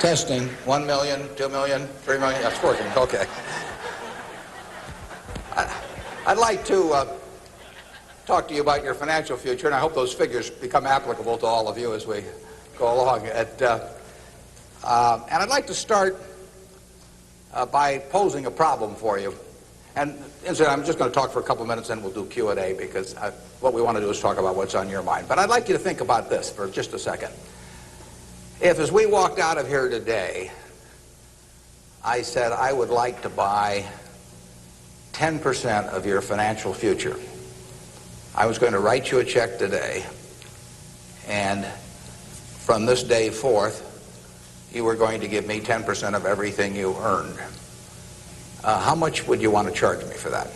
Testing. 1 million, 2 million, 3 million. That's working. Okay. I'd like to talk to you about your financial future, and I hope those figures become applicable to all of you as we go along. And I'd like to start by posing a problem for you. And incidentally, I'm just going to talk for a couple minutes, and we'll do Q&A, because what we want to do is talk about what's on your mind. But I'd like you to think about this for just a second. If, as we walked out of here today, I said I would like to buy 10% of your financial future, I was going to write you a check today, and from this day forth, you were going to give me 10% of everything you earned. How much would you want to charge me for that?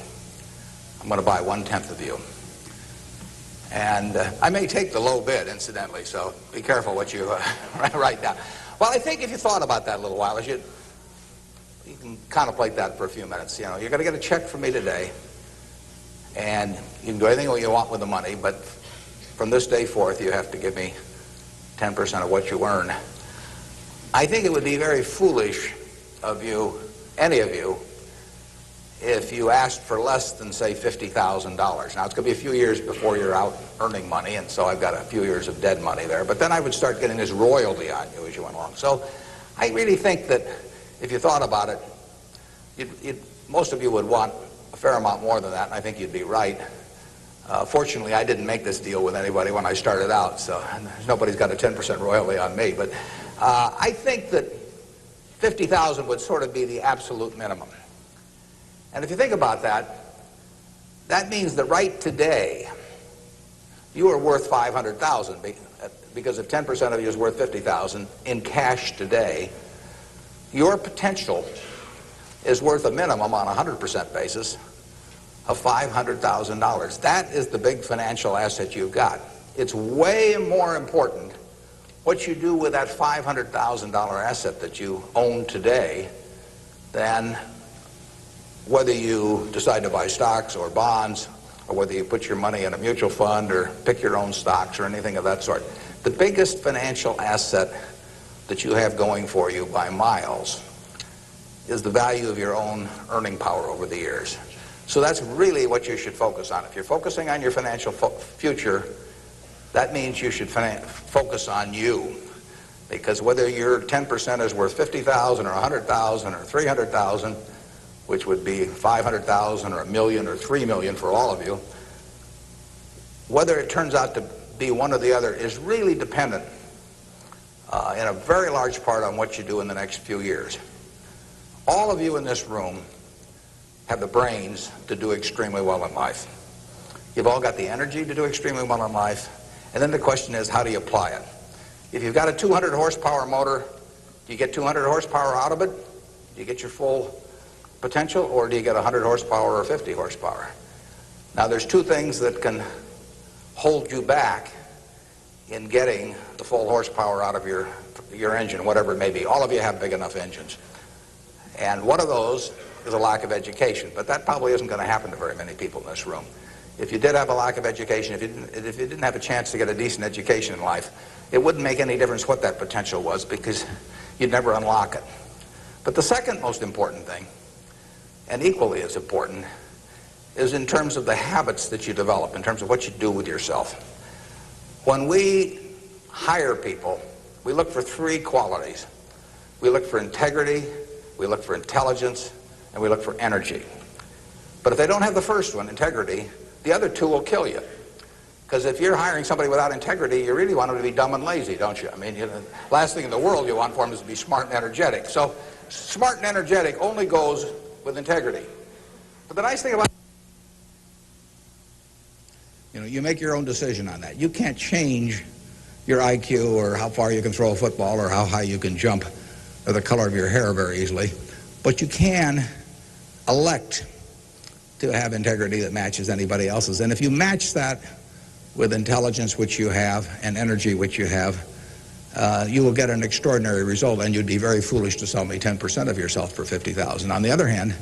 I'm going to buy 1/10 of you. And I may take the low bid, incidentally, so be careful what you write down. Well, I think if you thought about that a little while, you can contemplate that for a few minutes. You know, you're going to get a check from me today, and you can do anything you want with the money, but from this day forth, you have to give me 10% of what you earn. I think it would be very foolish of you, any of you, if you asked for less than, say, $50,000. Now, it's going to be a few years before you're out earning money, and so I've got a few years of dead money there. But then I would start getting this royalty on you as you went along. So I really think that if you thought about it, most of you would want a fair amount more than that, and I think you'd be right. Fortunately, I didn't make this deal with anybody when I started out, so nobody's got a 10% royalty on me. But I think that $50,000 would sort of be the absolute minimum. And if you think about that, that means that right today, you are worth $500,000, because if 10% of you is worth $50,000 in cash today, your potential is worth a minimum on a 100% basis of $500,000. That is the big financial asset you've got. It's way more important what you do with that $500,000 asset that you own today than whether you decide to buy stocks or bonds, or whether you put your money in a mutual fund or pick your own stocks or anything of that sort. The biggest financial asset that you have going for you by miles is the value of your own earning power over the years. So that's really what you should focus on. If you're focusing on your financial future, that means you should focus on you. Because whether your 10% is worth $50,000 or $100,000 or $300,000, which would be $500,000 or $1 million or $3 million for all of you, whether it turns out to be one or the other is really dependent in a very large part on what you do in the next few years. All of you in this room have the brains to do extremely well in life. You've all got the energy to do extremely well in life, and then the question is, how do you apply it? If you've got a 200 horsepower motor, do you get 200 horsepower out of it? Do you get your full potential, or do you get 100 horsepower or 50 horsepower? Now, there's two things that can hold you back in getting the full horsepower out of your engine, whatever it may be. All of you have big enough engines. And one of those is a lack of education, but that probably isn't going to happen to very many people in this room. If you did have a lack of education, if you didn't have a chance to get a decent education in life, it wouldn't make any difference what that potential was, because you'd never unlock it. But the second most important thing, and equally as important, is in terms of the habits that you develop, in terms of what you do with yourself. When we hire people, we look for three qualities. We look for integrity, we look for intelligence, and we look for energy. But if they don't have the first one, integrity, the other two will kill you. Because if you're hiring somebody without integrity, you really want them to be dumb and lazy, don't you? I mean, the last thing in the world you want for them is to be smart and energetic. So smart and energetic only goes with integrity. But the nice thing about, you make your own decision on that. You can't change your IQ or how far you can throw a football or how high you can jump or the color of your hair very easily. But you can elect to have integrity that matches anybody else's. And if you match that with intelligence, which you have, and energy, which you have, you will get an extraordinary result, and you'd be very foolish to sell me 10% of yourself for $50,000. On the other hand,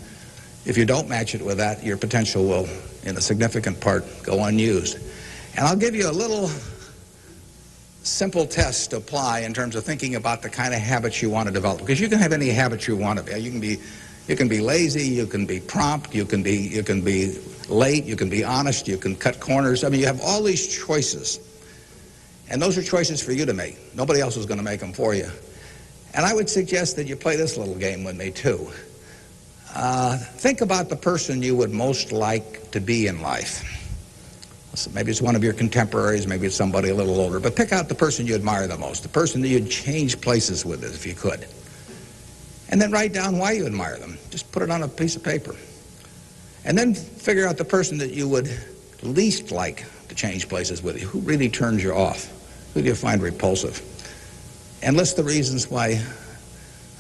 if you don't match it with that, your potential will, in a significant part, go unused. And I'll give you a little simple tests to apply in terms of thinking about the kind of habits you want to develop. Because you can have any habits you want to be. You can be lazy, you can be prompt, you can be late, you can be honest, you can cut corners. I mean, you have all these choices. And those are choices for you to make. Nobody else is going to make them for you. And I would suggest that you play this little game with me, too. Think about the person you would most like to be in life. So maybe it's one of your contemporaries, maybe it's somebody a little older, but pick out the person you admire the most, the person that you'd change places with if you could. And then write down why you admire them. Just put it on a piece of paper. And then figure out the person that you would least like to change places with you. Who really turns you off? Who do you find repulsive? And list the reasons why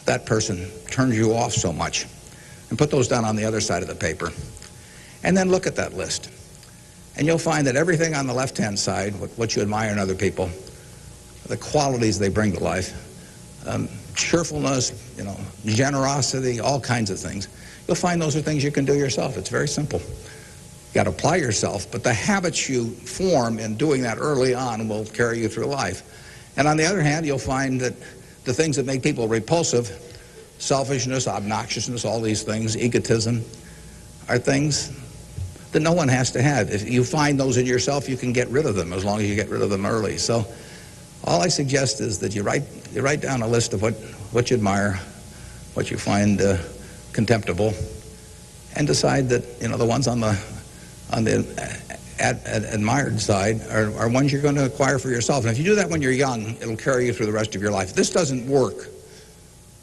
that person turns you off so much. And put those down on the other side of the paper. And then look at that list. And you'll find that everything on the left-hand side, what you admire in other people, the qualities they bring to life, cheerfulness, generosity, all kinds of things, you'll find those are things you can do yourself. It's very simple. You got to apply yourself, but the habits you form in doing that early on will carry you through life. And on the other hand, you'll find that the things that make people repulsive, selfishness, obnoxiousness, all these things, egotism, are things that no one has to have. If you find those in yourself, you can get rid of them as long as you get rid of them early. So all I suggest is that you write down a list of what you admire, what you find contemptible, and decide that the ones on the admired side are ones you're going to acquire for yourself. And if you do that when you're young, it'll carry you through the rest of your life. This doesn't work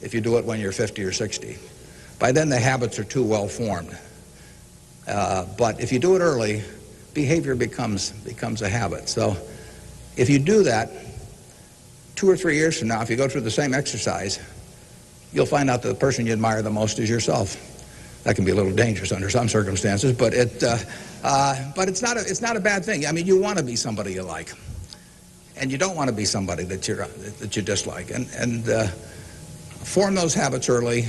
if you do it when you're 50 or 60. By then the habits are too well formed. But if you do it early, behavior becomes a habit. So if you do that, 2 or 3 years from now, if you go through the same exercise, you'll find out that the person you admire the most is yourself. That can be a little dangerous under some circumstances, but it's not a bad thing. I mean, you want to be somebody you like, and you don't want to be somebody that you dislike. And form those habits early.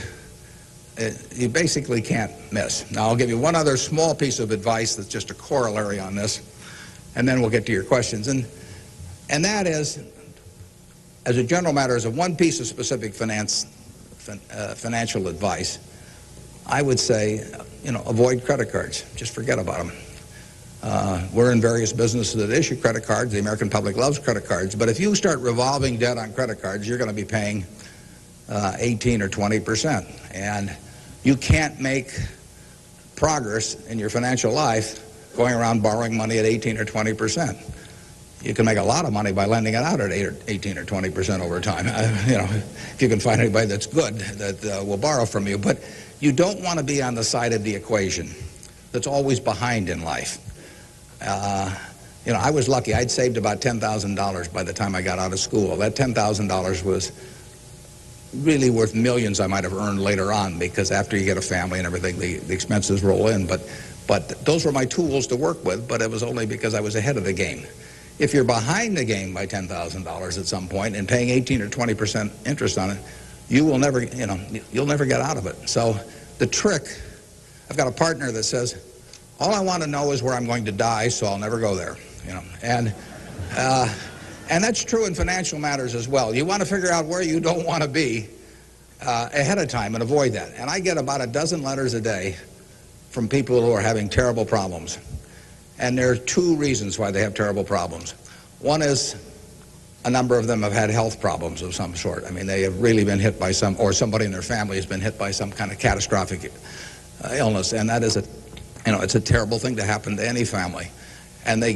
You basically can't miss. Now, I'll give you one other small piece of advice that's just a corollary on this, and then we'll get to your questions. And that is, as a general matter, as a one piece of specific financial advice, I would say, avoid credit cards. Just forget about them. We're in various businesses that issue credit cards. The American public loves credit cards. But if you start revolving debt on credit cards, you're going to be paying 18 or 20%. And you can't make progress in your financial life going around borrowing money at 18 or 20%. You can make a lot of money by lending it out at 18 or 20% over time. If you can find anybody that's good that will borrow from you. But you don't want to be on the side of the equation that's always behind in life. I was lucky. I'd saved about $10,000 by the time I got out of school. That $10,000 was really worth millions I might have earned later on, because after you get a family and everything, the expenses roll in. But those were my tools to work with, but it was only because I was ahead of the game. If you're behind the game by $10,000 at some point and paying 18 or 20% interest on it, you will never, you'll never get out of it. So the trick, I've got a partner that says, all I want to know is where I'm going to die, so I'll never go there. And that's true in financial matters as well. You want to figure out where you don't want to be ahead of time and avoid that. And I get about a dozen letters a day from people who are having terrible problems. And there are 2 reasons why they have terrible problems. One is a number of them have had health problems of some sort. I mean, they have really been hit by or somebody in their family has been hit by some kind of catastrophic illness. And that is it's a terrible thing to happen to any family. And they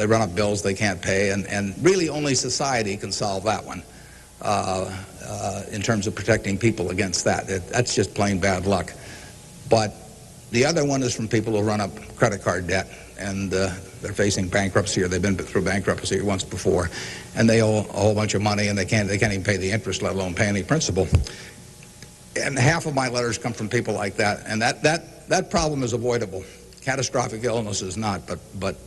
run up bills they can't pay, and really only society can solve that one in terms of protecting people against that. That's just plain bad luck. But the other one is from people who run up credit card debt, and they're facing bankruptcy, or they've been through bankruptcy once before, and they owe a whole bunch of money, and they can't even pay the interest, let alone pay any principal. And half of my letters come from people like that, and that problem is avoidable. Catastrophic illness is not, but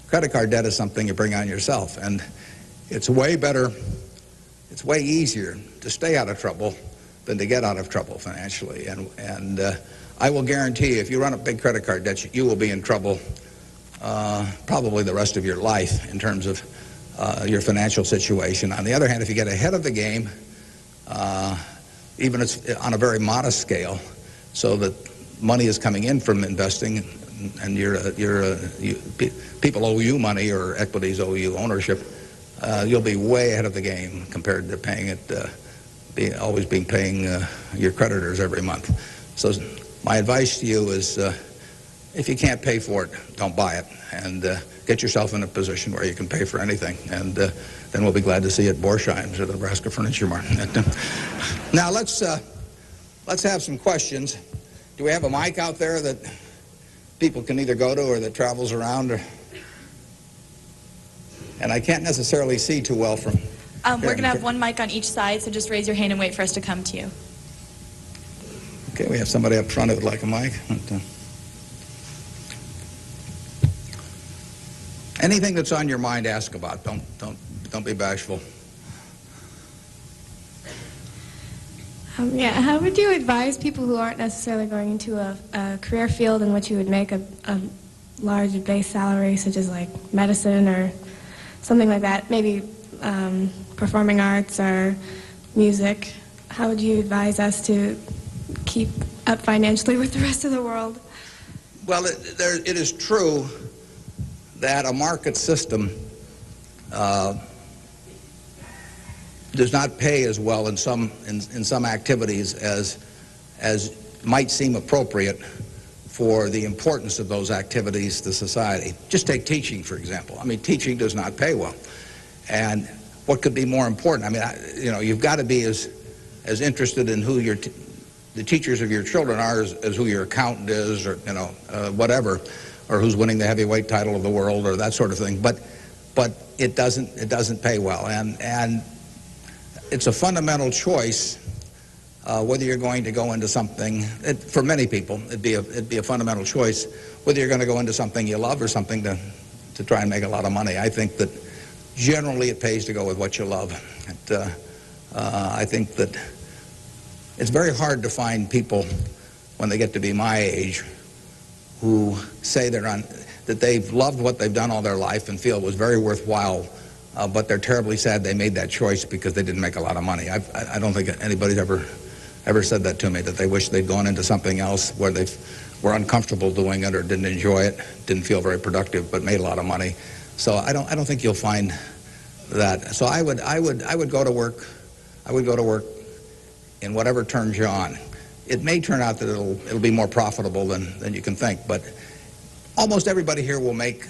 credit card debt is something you bring on yourself, and it's way better, it's way easier to stay out of trouble than to get out of trouble financially. And I will guarantee you, if you run up big credit card debts, you will be in trouble probably the rest of your life in terms of your financial situation. On the other hand, if you get ahead of the game, even it's on a very modest scale, so that money is coming in from investing, and people owe you money or equities owe you ownership, you'll be way ahead of the game compared to paying it, always paying your creditors every month. So my advice to you is, if you can't pay for it, don't buy it, and get yourself in a position where you can pay for anything, and then we'll be glad to see you at Borsheim's or the Nebraska Furniture Mart. Now let's have some questions. Do we have a mic out there that people can either go to or that travels around? And I can't necessarily see too well from we're going to have one mic on each side, so just raise your hand and wait for us to come to you. Okay, we have somebody up front who would like a mic. Anything that's on your mind, ask about. Don't be bashful. Yeah, how would you advise people who aren't necessarily going into a career field in which you would make a large base salary, such as like medicine or something like that, maybe performing arts or music? How would you advise us to keep up financially with the rest of the world? Well, it is true that a market system does not pay as well in some activities as might seem appropriate for the importance of those activities to society. Just take teaching, for example. I mean, teaching does not pay well. And what could be more important? I mean, you've got to be as interested in who the teachers of your children are as who your accountant is, or whatever, or who's winning the heavyweight title of the world, or that sort of thing. But it doesn't pay well, and it's a fundamental choice whether you're going to go into something. For many people, it'd be a fundamental choice whether you're going to go into something you love or something to try and make a lot of money. I think that generally it pays to go with what you love. I think that it's very hard to find people when they get to be my age who say that they've loved what they've done all their life and feel it was very worthwhile, but they're terribly sad they made that choice because they didn't make a lot of money. I don't think anybody's ever said that to me, that they wish they'd gone into something else where they were uncomfortable doing it or didn't enjoy it, didn't feel very productive, but made a lot of money. So I don't think you'll find that. So I would go to work. I would go to work in whatever turns you on. It may turn out that it'll be more profitable than you can think, but almost everybody here will make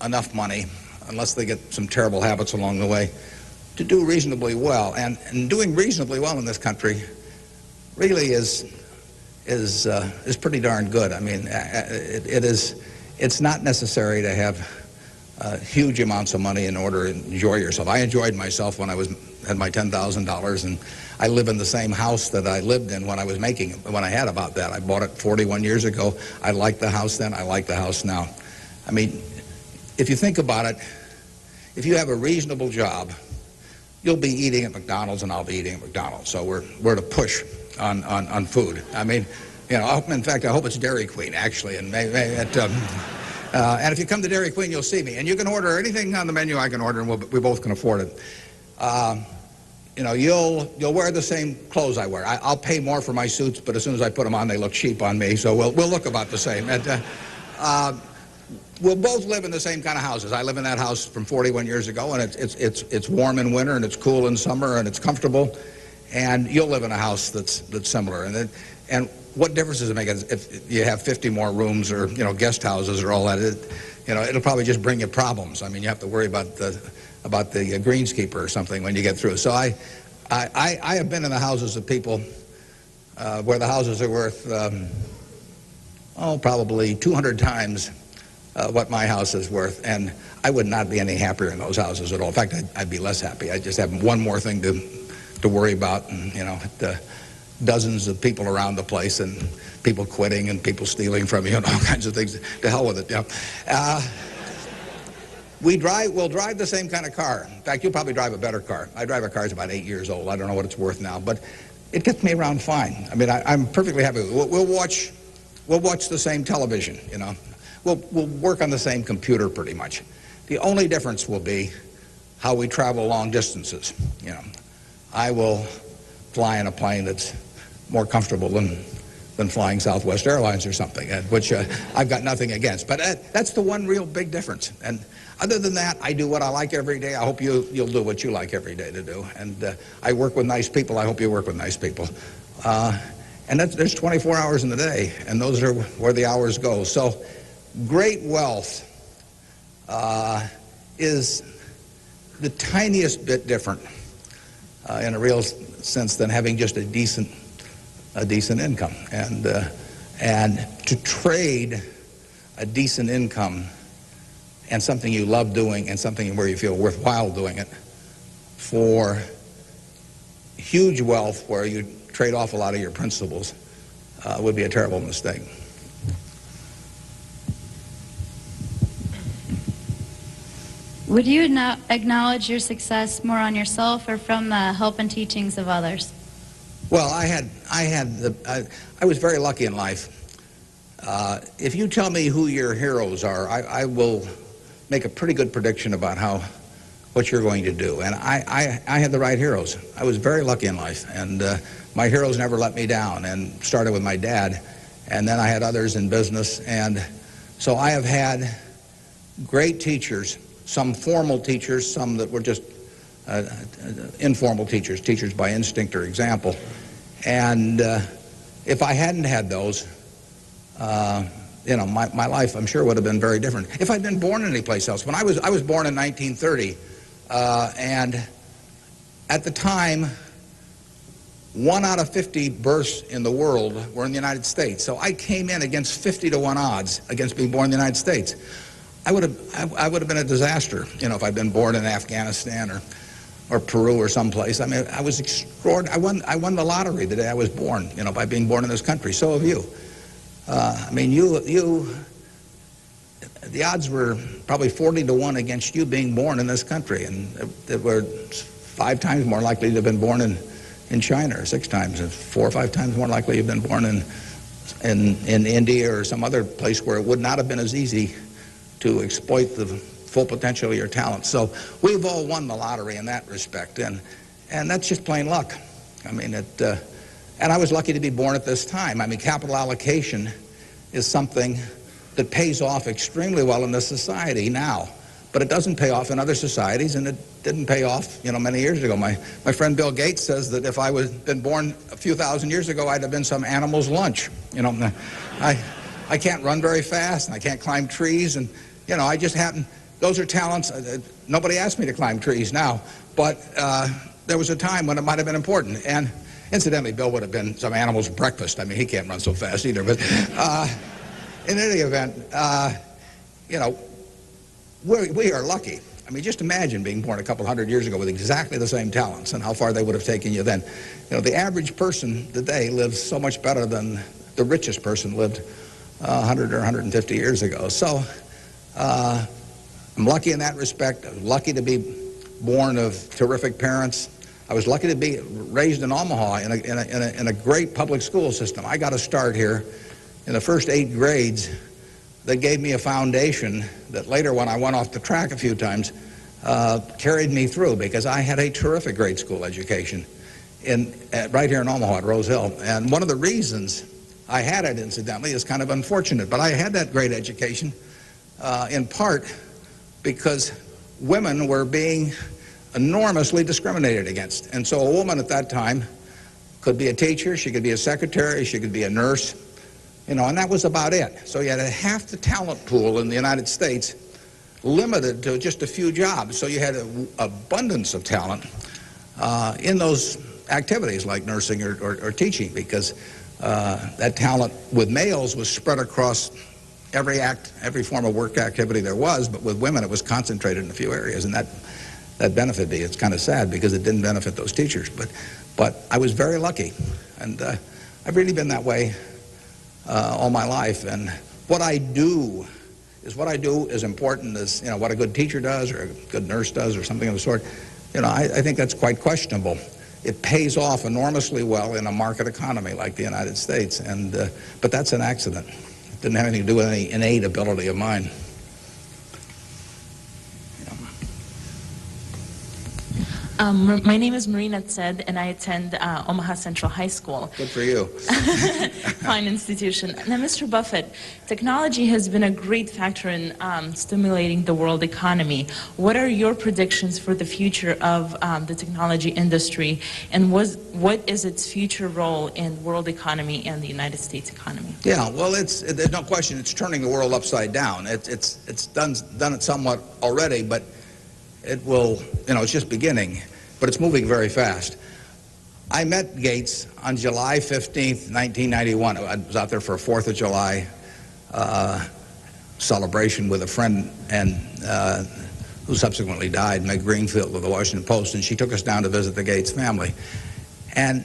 enough money, unless they get some terrible habits along the way, to do reasonably well. And doing reasonably well in this country really is pretty darn good. I mean, it's not necessary to have huge amounts of money in order to enjoy yourself. I enjoyed myself when I had my $10,000, and I live in the same house that I lived in when I had about that. I bought it 41 years ago. I liked the house then. I like the house now. I mean, if you think about it, if you have a reasonable job, you'll be eating at McDonald's and I'll be eating at McDonald's. So we're at a push on food. I mean, in fact, I hope it's Dairy Queen, actually, and and if you come to Dairy Queen, you'll see me. And you can order anything on the menu I can order, and we both can afford it. You'll wear the same clothes I wear. I'll pay more for my suits, but as soon as I put them on, they look cheap on me. So we'll look about the same. We'll both live in the same kind of houses. I live in that house from 41 years ago, and it's warm in winter, and it's cool in summer, and it's comfortable. And you'll live in a house that's similar. And what difference does it make if you have 50 more rooms or guest houses or all that? It'll probably just bring you problems. I mean, you have to worry about the greenskeeper or something when you get through. So I have been in the houses of people where the houses are worth probably 200 times what my house is worth, and I would not be any happier in those houses at all. In fact, I'd be less happy. I just have one more thing to worry about, and dozens of people around the place, and people quitting, and people stealing from you, and all kinds of things. To hell with it. We'll drive the same kind of car. In fact, you'll probably drive a better car. I drive a car that's about 8 years old. I don't know what it's worth now, but it gets me around fine. I mean, I'm perfectly happy. We'll watch the same television. We'll work on the same computer pretty much. The only difference will be how we travel long distances. I will fly in a plane that's more comfortable than flying Southwest Airlines or something, which I've got nothing against. But that's the one real big difference. And other than that, I do what I like every day. I hope you'll do what you like every day to do. And I work with nice people. I hope you work with nice people. And there's 24 hours in the day, and those are where the hours go. So great wealth is the tiniest bit different in a real sense than having just a decent income. And to trade a decent income and something you love doing and something where you feel worthwhile doing it for huge wealth where you trade off a lot of your principles would be a terrible mistake. Would you acknowledge your success more on yourself or from the help and teachings of others? Well, I was very lucky in life. If you tell me who your heroes are, I will make a pretty good prediction about what you're going to do. And I had the right heroes. I was very lucky in life, and my heroes never let me down. And started with my dad, and then I had others in business, and so I have had great teachers. Some formal teachers, some that were just informal teachers by instinct or example. And if I hadn't had those, my life, I'm sure, would have been very different. If I'd been born any place else. When I was born in 1930, and at the time, 1 out of 50 births in the world were in the United States. So I came in against 50 to 1 odds against being born in the United States. I would have been a disaster, if I'd been born in Afghanistan or Peru or someplace. I mean, I was extraordinary. I won the lottery the day I was born, by being born in this country. So have you. The odds were probably 40 to 1 against you being born in this country, and they were 5 times more likely to have been born in China, or 6 times, and 4 or 5 times more likely to have been born in India or some other place where it would not have been as easy to exploit the full potential of your talent. So we've all won the lottery in that respect, and that's just plain luck. And I was lucky to be born at this time. I mean, capital allocation is something that pays off extremely well in this society now, but it doesn't pay off in other societies, and it didn't pay off, many years ago. My friend Bill Gates says that if I had been born a few thousand years ago, I'd have been some animal's lunch. I can't run very fast, and I can't climb trees, and I just happen. Those are talents. Nobody asked me to climb trees now, but there was a time when it might have been important. And incidentally, Bill would have been some animal's breakfast. I mean, he can't run so fast either. But in any event, we are lucky. I mean, just imagine being born a couple hundred years ago with exactly the same talents and how far they would have taken you then. The average person today lives so much better than the richest person lived 100 or 150 years ago. So I'm lucky in that respect. I was lucky to be born of terrific parents. I was lucky to be raised in Omaha in a great public school system. I got a start here in the first 8 grades that gave me a foundation that later, when I went off the track a few times, carried me through, because I had a terrific grade school education right here in Omaha at Rose Hill. And one of the reasons I had it, incidentally, is kind of unfortunate, but I had that great education in part because women were being enormously discriminated against. And so a woman at that time could be a teacher, she could be a secretary, she could be a nurse, and that was about it. So you had half the talent pool in the United States limited to just a few jobs. So you had an abundance of talent in those activities like nursing or teaching, because that talent with males was spread across every form of work activity there was, but with women it was concentrated in a few areas, and that benefited me. It's kind of sad because it didn't benefit those teachers, but I was very lucky, and I've really been that way all my life. And what I do is important as what a good teacher does or a good nurse does or something of the sort. I think that's quite questionable. It pays off enormously well in a market economy like the United States, but that's an accident. It didn't have anything to do with any innate ability of mine. My name is Marina Tsed, and I attend Omaha Central High School. Good for you. Fine institution. Now, Mr. Buffett, technology has been a great factor in stimulating the world economy. What are your predictions for the future of the technology industry, and what is its future role in world economy and the United States economy? Yeah, well, there's no question it's turning the world upside down. It's done it somewhat already, but it will, it's just beginning, but it's moving very fast. I met Gates on July 15th, 1991. I was out there for a 4th of July celebration with a friend and who subsequently died, Meg Greenfield of the Washington Post, and she took us down to visit the Gates family. And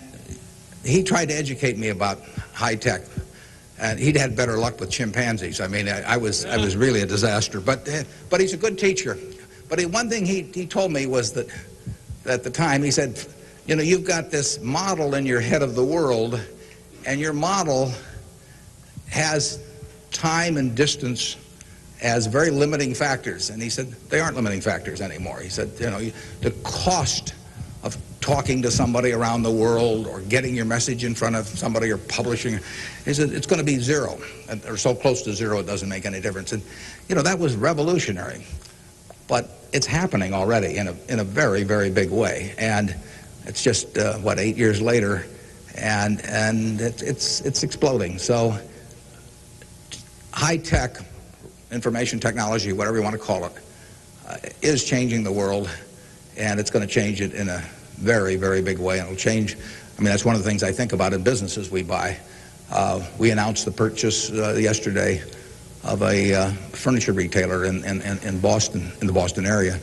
he tried to educate me about high tech, and he'd had better luck with chimpanzees. I mean, I was really a disaster, but he's a good teacher. But one thing he told me was that at the time, he said, you've got this model in your head of the world, and your model has time and distance as very limiting factors. And he said, they aren't limiting factors anymore. He said, the cost of talking to somebody around the world or getting your message in front of somebody or publishing, he said, it's going to be zero, or so close to zero it doesn't make any difference. And, that was revolutionary. But it's happening already in a very, very big way. And it's just, 8 years later, and it's exploding. So high-tech, information technology, whatever you want to call it, is changing the world, and it's going to change it in a very, very big way. And it'll change, that's one of the things I think about in businesses we buy. We announced the purchase yesterday of a furniture retailer in Boston, in the Boston area.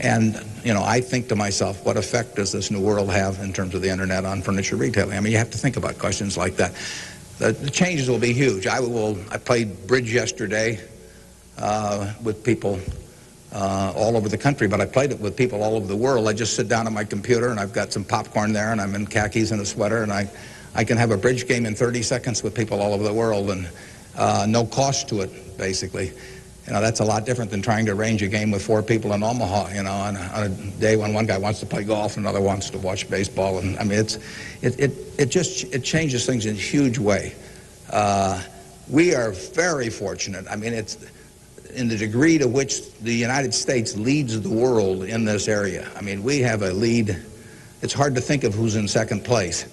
And, I think to myself, what effect does this new world have in terms of the internet on furniture retailing? You have to think about questions like that. The changes will be huge. I played bridge yesterday with people all over the country, but I played it with people all over the world. I just sit down at my computer, and I've got some popcorn there, and I'm in khakis and a sweater, and I can have a bridge game in 30 seconds with people all over the world, and no cost to it, basically. That's a lot different than trying to arrange a game with 4 people in Omaha, on a day when one guy wants to play golf and another wants to watch baseball. And it changes things in a huge way. We are very fortunate. It's in the degree to which the United States leads the world in this area. We have a lead. It's hard to think of who's in second place.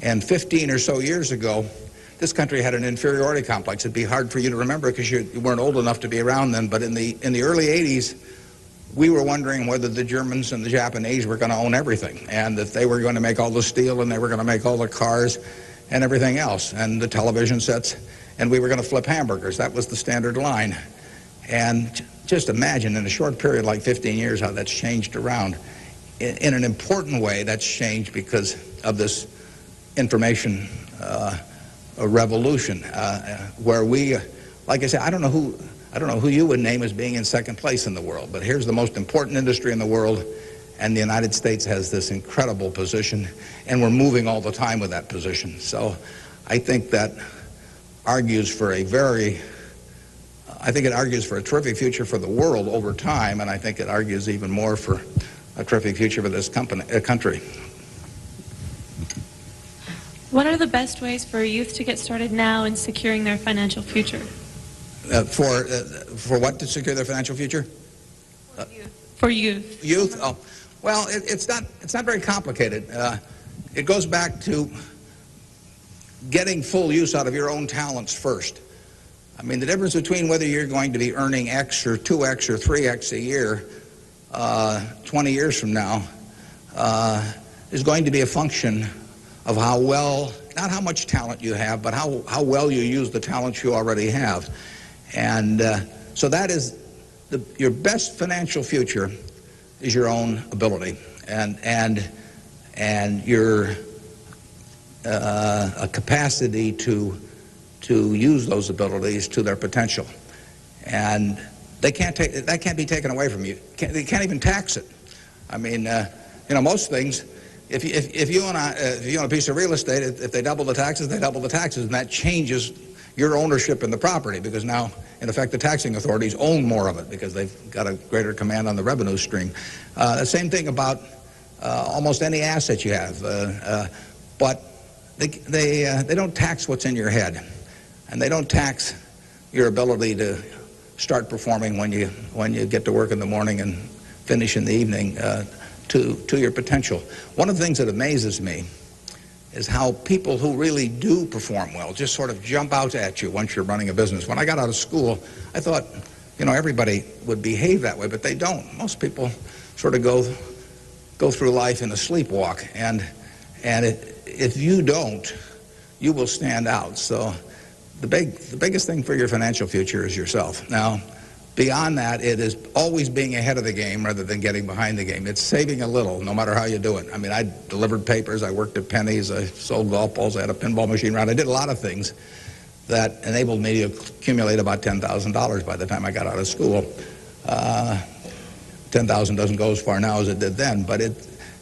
And 15 or so years ago, this country had an inferiority complex. It'd be hard for you to remember because you weren't old enough to be around then, but in the early 80s, we were wondering whether the Germans and the Japanese were going to own everything, and that they were going to make all the steel, and they were going to make all the cars and everything else, and the television sets, and we were going to flip hamburgers. That was the standard line. And just imagine in a short period like 15 years how that's changed around. In an important way, that's changed because of this information a revolution, where we, like I said, I don't know who you would name as being in second place in the world, but here's the most important industry in the world, and the United States has this incredible position, and we're moving all the time with that position. So I think that argues for it argues for a terrific future for the world over time, and I think it argues even more for a terrific future for this country. What are the best ways for youth to get started now in securing their financial future? For what to secure their financial future? For youth. Youth? Oh, well, it's not very complicated. It goes back to getting full use out of your own talents first. The difference between whether you're going to be earning X or 2X or 3X a year 20 years from now is going to be a function of how well, not how much talent you have, but how well you use the talents you already have. And so that is your best financial future is your own ability and your a capacity to use those abilities to their potential. And that can't be taken away from you. They can't even tax it. Most things, if you own a piece of real estate, if they double the taxes, they double the taxes, and that changes your ownership in the property, because now, in effect, the taxing authorities own more of it because they've got a greater command on the revenue stream. The same thing about almost any asset you have. But they don't tax what's in your head, and they don't tax your ability to start performing when you get to work in the morning and finish in the evening to your potential. One of the things that amazes me is how people who really do perform well just sort of jump out at you once you're running a business. When I got out of school, I thought, everybody would behave that way, but they don't. Most people sort of go through life in a sleepwalk, and if you don't, you will stand out. So the biggest thing for your financial future is yourself. Now, beyond that, it is always being ahead of the game rather than getting behind the game. It's saving a little, no matter how you do it. I mean, I delivered papers, I worked at Penny's, I sold golf balls, I had a pinball machine around. I did a lot of things that enabled me to accumulate about $10,000 by the time I got out of school. 10,000 doesn't go as far now as it did then, but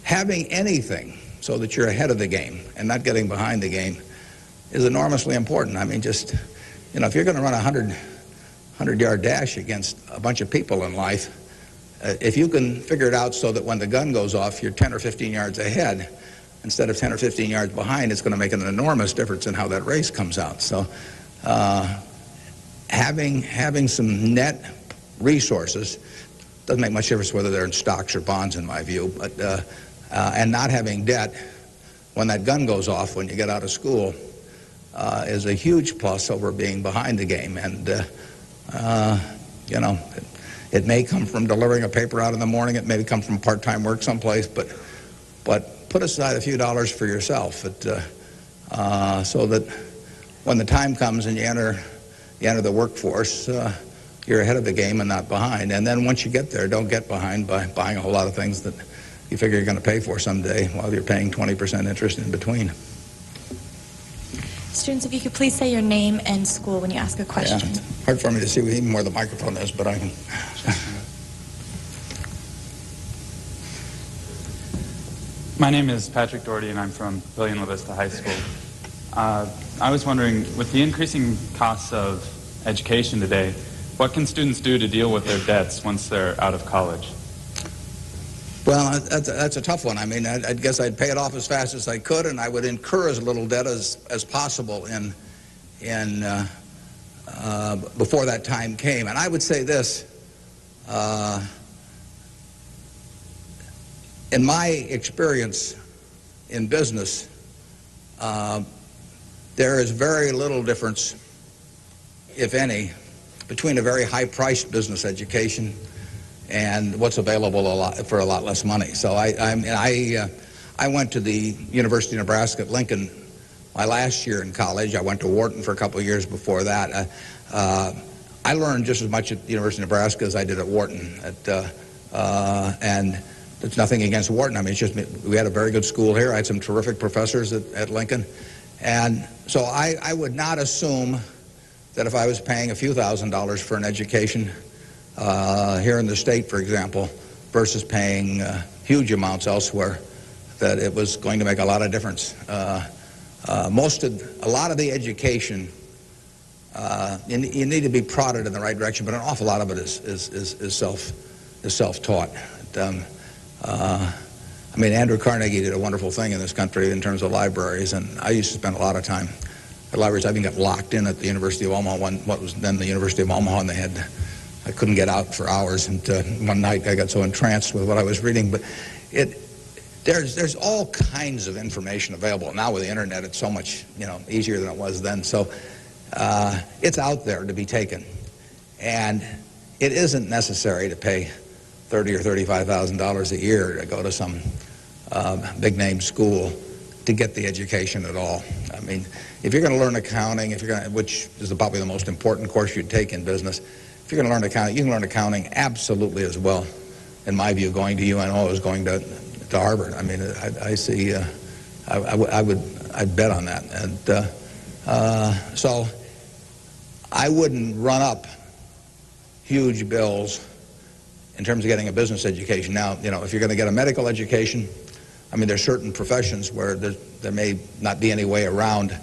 having anything so that you're ahead of the game and not getting behind the game is enormously important. I mean, just, if you're going to run a 100-yard dash against a bunch of people in life, if you can figure it out so that when the gun goes off, you're 10 or 15 yards ahead instead of 10 or 15 yards behind, it's going to make an enormous difference in how that race comes out. So having some net resources doesn't make much difference whether they're in stocks or bonds, in my view, but and not having debt when that gun goes off when you get out of school is a huge plus over being behind the game. And it may come from delivering a paper out in the morning, it may come from part-time work someplace, but put aside a few dollars for yourself so that when the time comes and you enter the workforce, you're ahead of the game and not behind. And then once you get there, don't get behind by buying a whole lot of things that you figure you're going to pay for someday while you're paying 20% interest in between. Students, if you could please say your name and school when you ask a question. Yeah, hard for me to see even where the microphone is, but I can. My name is Patrick Doherty, and I'm from William La Vista High School. I was wondering, with the increasing costs of education today, what can students do to deal with their debts once they're out of college? Well, that's a tough one. I mean, I guess I'd pay it off as fast as I could, and I would incur as little debt as possible before that time came. And I would say this, in my experience in business, there is very little difference, if any, between a very high-priced business education and what's available for a lot less money. So I went to the University of Nebraska at Lincoln my last year in college. I went to Wharton for a couple of years before that. I learned just as much at the University of Nebraska as I did at Wharton. And there's nothing against Wharton. I mean, it's just we had a very good school here. I had some terrific professors at Lincoln. And so I would not assume that if I was paying a few $1,000s for an education here in the state, for example, versus paying huge amounts elsewhere, that it was going to make a lot of difference. A lot of the education, you need to be prodded in the right direction, but an awful lot of it is self-taught. I mean, Andrew Carnegie did a wonderful thing in this country in terms of libraries, and I used to spend a lot of time at libraries. I even got locked in at the University of Omaha, what was then the University of Omaha, and I couldn't get out for hours. And one night I got so entranced with what I was reading. But there's all kinds of information available now with the internet. It's so much easier than it was then. So it's out there to be taken, and it isn't necessary to pay $30,000 or $35,000 a year to go to some big-name school to get the education at all. I mean, if you're going to learn accounting, which is probably the most important course you'd take in business, if you're going to learn accounting, you can learn accounting absolutely as well, in my view, going to UNO as going to Harvard. I mean, I see. I'd bet on that, and so I wouldn't run up huge bills in terms of getting a business education. Now, if you're going to get a medical education, I mean, there's certain professions where there may not be any way around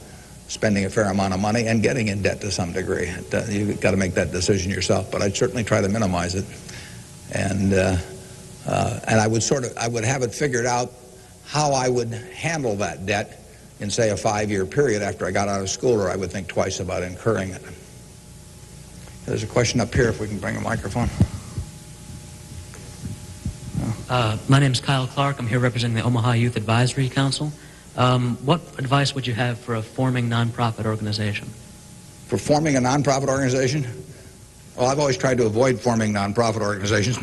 spending a fair amount of money and getting in debt to some degree. You've got to make that decision yourself, but I'd certainly try to minimize it. And And I would have it figured out how I would handle that debt in, say, a 5-year period after I got out of school, or I would think twice about incurring it. There's a question up here, if we can bring a microphone. My name is Kyle Clark. I'm here representing the Omaha Youth Advisory Council. What advice would you have for a forming nonprofit organization? For forming a nonprofit organization? Well, I've always tried to avoid forming nonprofit organizations.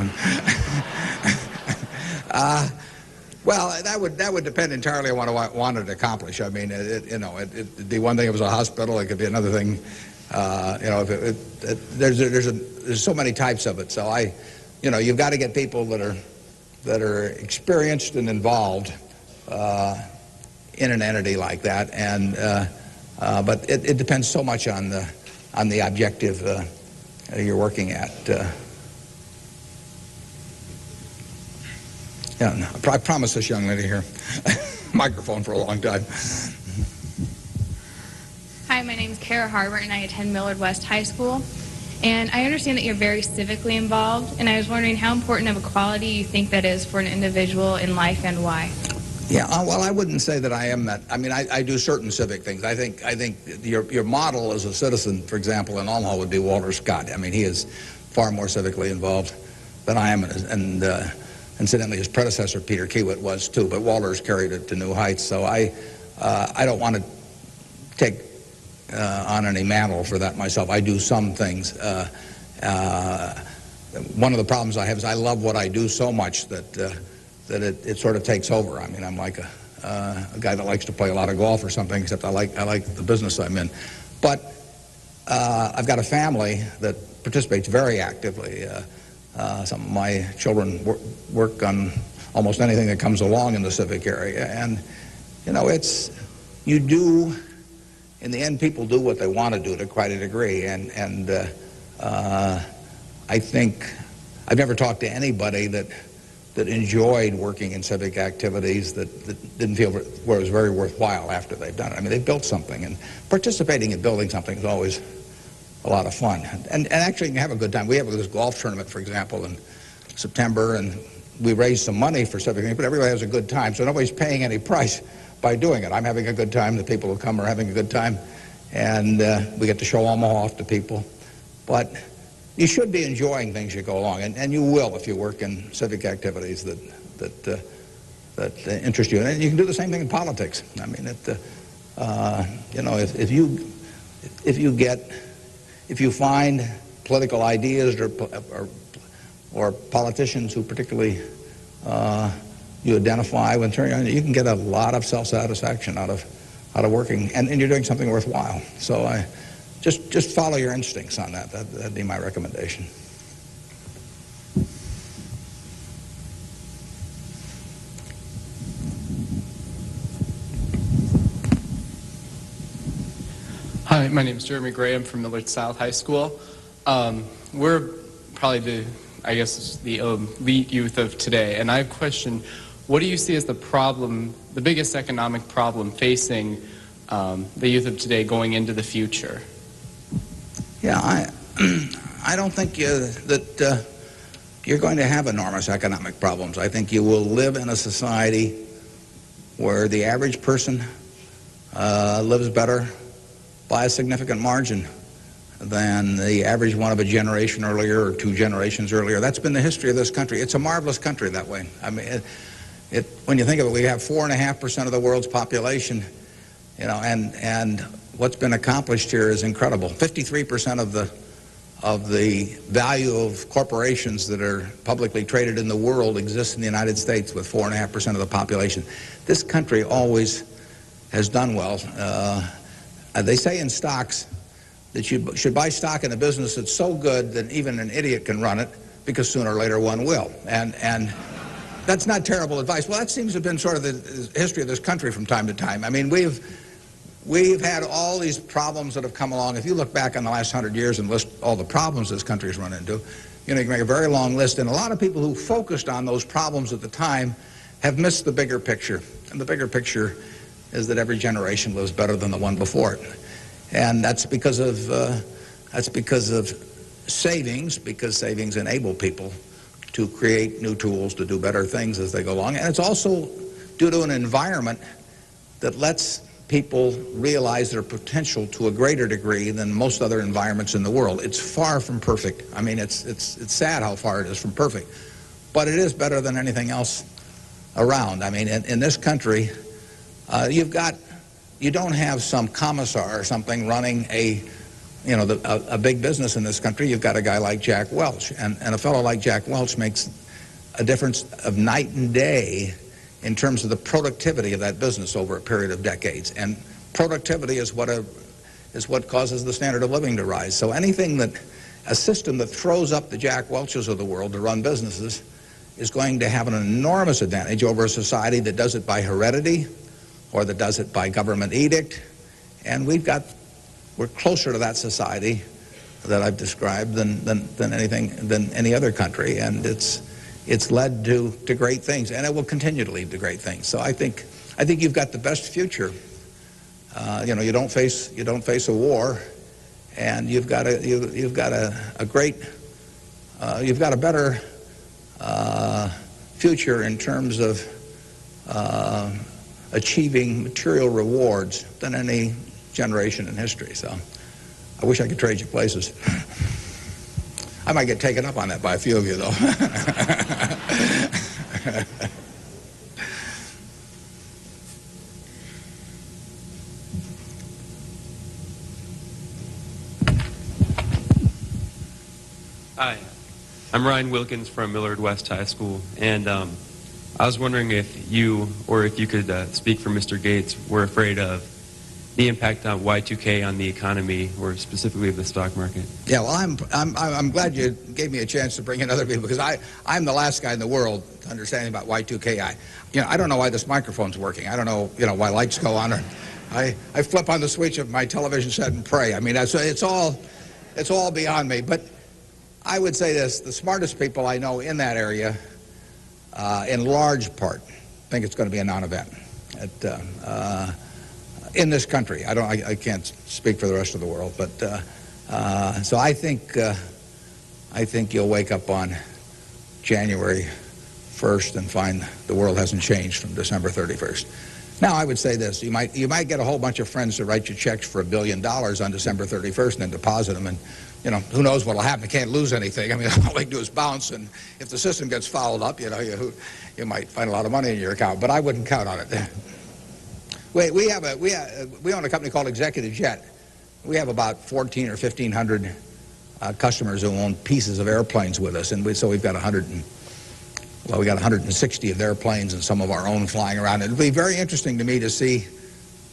Well, that would depend entirely on what I wanted to accomplish. I mean, it'd be one thing if it was a hospital. It could be another thing. There's so many types of it. So you've got to get people that are experienced and involved in an entity like that. And but it depends so much on the objective you're working at. Yeah, no, I promised this young lady here microphone for a long time. Hi, my name is Kara Harbert, and I attend Millard West High School. And I understand that you're very civically involved, and I was wondering how important of a quality you think that is for an individual in life, and why. Yeah, well, I wouldn't say that I am that. I mean, I do certain civic things. I think your model as a citizen, for example, in Omaha would be Walter Scott. I mean, he is far more civically involved than I am, and incidentally, his predecessor, Peter Kiewit, was too, but Walter's carried it to new heights. So I don't want to take on any mantle for that myself. I do some things. One of the problems I have is I love what I do so much that it sort of takes over. I mean, I'm like a guy that likes to play a lot of golf or something, except I like the business I'm in. But I've got a family that participates very actively. Some of my children work on almost anything that comes along in the civic area. And, in the end, people do what they want to do to quite a degree. And I think I've never talked to anybody that enjoyed working in civic activities that didn't feel where it was very worthwhile after they've done it. I mean, they built something, and participating in building something is always a lot of fun. And actually, you can have a good time. We have this golf tournament, for example, in September, and we raise some money for civic things, but everybody has a good time, so nobody's paying any price by doing it. I'm having a good time. The people who come are having a good time, and we get to show Omaha off to people. But you should be enjoying things you go along, and you will if you work in civic activities that interest you. And you can do the same thing in politics. I mean, if you find political ideas or politicians who particularly you identify with, you can get a lot of self-satisfaction out of working, and you're doing something worthwhile. So just follow your instincts on that. That'd be my recommendation. Hi, my name is Jeremy Graham from Millard South High School. We're probably the elite youth of today, and I have a question. What do you see as the biggest economic problem facing the youth of today going into the future? Yeah, I don't think that you're going to have enormous economic problems. I think you will live in a society where the average person lives better by a significant margin than the average one of a generation earlier or 2 generations earlier. That's been the history of this country. It's a marvelous country that way. I mean, when you think of it, we have 4.5% of the world's population, and what's been accomplished here is incredible. 53% of the value of corporations that are publicly traded in the world exists in the United States with 4.5% of the population. This country always has done well. They say in stocks that you should buy stock in a business that's so good that even an idiot can run it, because sooner or later one will. And that's not terrible advice. Well, that seems to have been sort of the history of this country from time to time. I mean, we've had all these problems that have come along. If you look back on the last 100 years and list all the problems this country has run into, you can make a very long list. And a lot of people who focused on those problems at the time have missed the bigger picture. And the bigger picture is that every generation lives better than the one before it. And that's because of savings, because savings enable people to create new tools to do better things as they go along. And it's also due to an environment that lets people realize their potential to a greater degree than most other environments in the world. It's far from perfect. I mean, it's sad how far it is from perfect. But it is better than anything else around. I mean, in this country, you don't have some commissar or something running a big business in this country. You've got a guy like Jack Welch. And a fellow like Jack Welch makes a difference of night and day in terms of the productivity of that business over a period of decades. And productivity is what causes the standard of living to rise. So a system that throws up the Jack Welches of the world to run businesses is going to have an enormous advantage over a society that does it by heredity or that does it by government edict. And we're closer to that society that I've described than any other country. And it's led to great things, and it will continue to lead to great things. So I think you've got the best future. You don't face a war, and you've got a better future in terms of achieving material rewards than any generation in history. So I wish I could trade you places. I might get taken up on that by a few of you, though. Hi, I'm Ryan Wilkins from Millard West High School, and I was wondering if you could speak for Mr. Gates were afraid of the impact on Y2K on the economy, or specifically the stock market. Yeah, well, I'm glad you gave me a chance to bring in other people, because I'm the last guy in the world to understand about Y2K. I don't know why this microphone's working. I don't know why lights go on. Or I flip on the switch of my television set and pray. I mean, it's all beyond me. But I would say this: the smartest people I know in that area, in large part, think it's going to be a non-event. In this country. I can't speak for the rest of the world, but so I think you'll wake up on January 1st and find the world hasn't changed from December 31st. Now, I would say this: you might get a whole bunch of friends to write you checks for $1 billion on December 31st and then deposit them, and who knows what'll happen? You can't lose anything. I mean, all they do is bounce, and if the system gets fouled up, you might find a lot of money in your account. But I wouldn't count on it. We own a company called Executive Jet. We have about 1,400 or 1,500 customers who own pieces of airplanes with us, and so we've got 160 of their planes and some of our own flying around. It'll be very interesting to me to see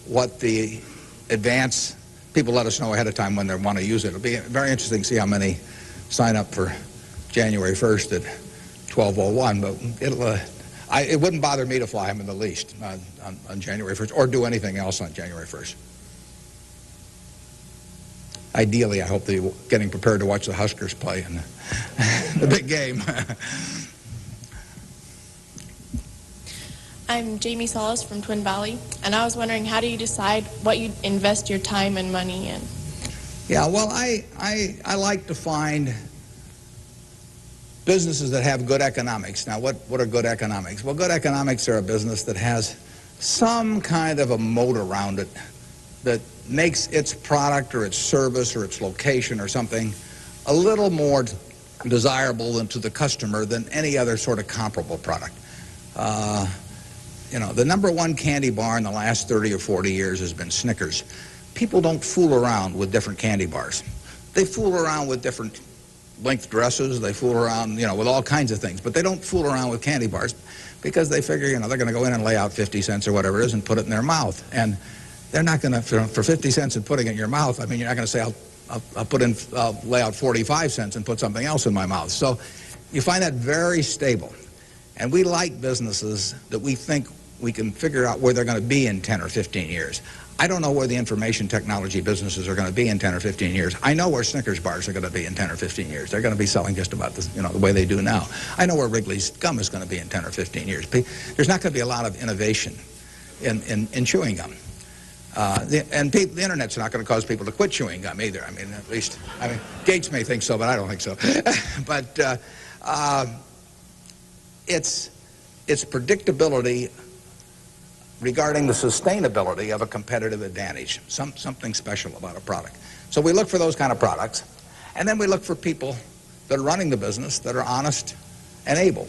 what the advance people let us know ahead of time when they want to use it. It'll be very interesting to see how many sign up for January 1st at 12:01. But it wouldn't bother me to fly them in the least on January 1st or do anything else on January 1st. Ideally, I hope they're getting prepared to watch the Huskers play in the big game. I'm Jamie Solis from Twin Valley, and I was wondering, how do you decide what you invest your time and money in? Yeah, well, I like to find businesses that have good economics. Now, what are good economics? Well, good economics are a business that has some kind of a moat around it that makes its product or its service or its location or something a little more desirable to the customer than any other sort of comparable product. The number one candy bar in the last 30 or 40 years has been Snickers. People don't fool around with different candy bars. They fool around with different length dresses, they fool around, with all kinds of things, but they don't fool around with candy bars because they figure, they're going to go in and lay out 50 cents or whatever it is and put it in their mouth. And they're not going to, for 50 cents and putting it in your mouth, I mean, you're not going to say, I'll lay out 45 cents and put something else in my mouth. So you find that very stable. And we like businesses that we think we can figure out where they're going to be in 10 or 15 years. I don't know where the information technology businesses are going to be in 10 or 15 years. I know where Snickers bars are going to be in 10 or 15 years. They're going to be selling just about the way they do now. I know where Wrigley's gum is going to be in 10 or 15 years. There's not going to be a lot of innovation in chewing gum. The internet's not going to cause people to quit chewing gum either. I mean, Gates may think so, but I don't think so. But it's predictability regarding the sustainability of a competitive advantage, something special about a product. So we look for those kind of products, and then we look for people that are running the business that are honest and able.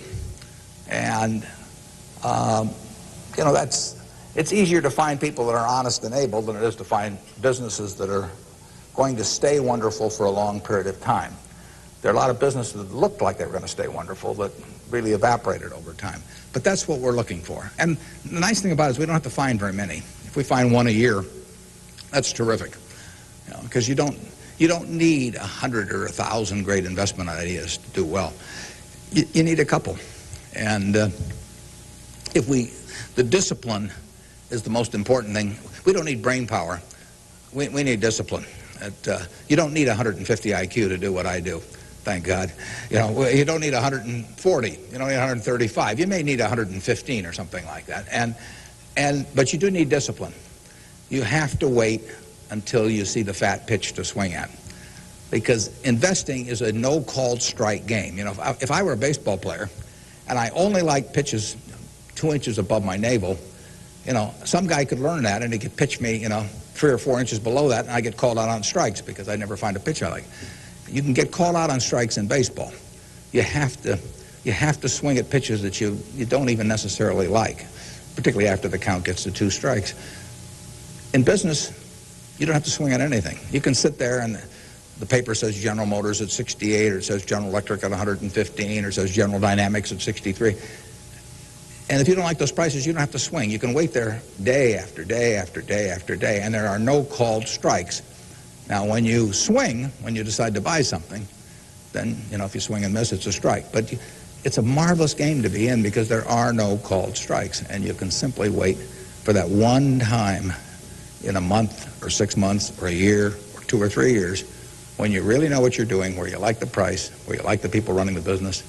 And, you know, it's easier to find people that are honest and able than it is to find businesses that are going to stay wonderful for a long period of time. There are a lot of businesses that looked like they were going to stay wonderful that really evaporated over time. But that's what we're looking for. And the nice thing about it is we don't have to find very many. If we find one a year, that's terrific. You know, because you don't need 100 or 1,000 great investment ideas to do well. You need a couple. And the discipline is the most important thing. We don't need brain power. We need discipline. You don't need 150 IQ to do what I do. Thank God. You know, you don't need 140. You don't need 135. You may need 115 or something like that. But you do need discipline. You have to wait until you see the fat pitch to swing at. Because investing is a no-called strike game. You know, if I were a baseball player and I only liked pitches 2 inches above my navel, you know, some guy could learn that and he could pitch me, you know, 3 or 4 inches below that, and I get called out on strikes because I never find a pitch I like. You can get called out on strikes in baseball. You have to swing at pitches that you don't even necessarily like, particularly after the count gets to 2 strikes. In business, you don't have to swing at anything. You can sit there and the paper says General Motors at 68, or it says General Electric at 115, or it says General Dynamics at 63. And if you don't like those prices, you don't have to swing. You can wait there day after day after day after day, and there are no called strikes. Now, when you swing, when you decide to buy something, then, you know, if you swing and miss, it's a strike. But it's a marvelous game to be in because there are no called strikes, and you can simply wait for that one time in a month or 6 months or a year or 2 or 3 years when you really know what you're doing, where you like the price, where you like the people running the business,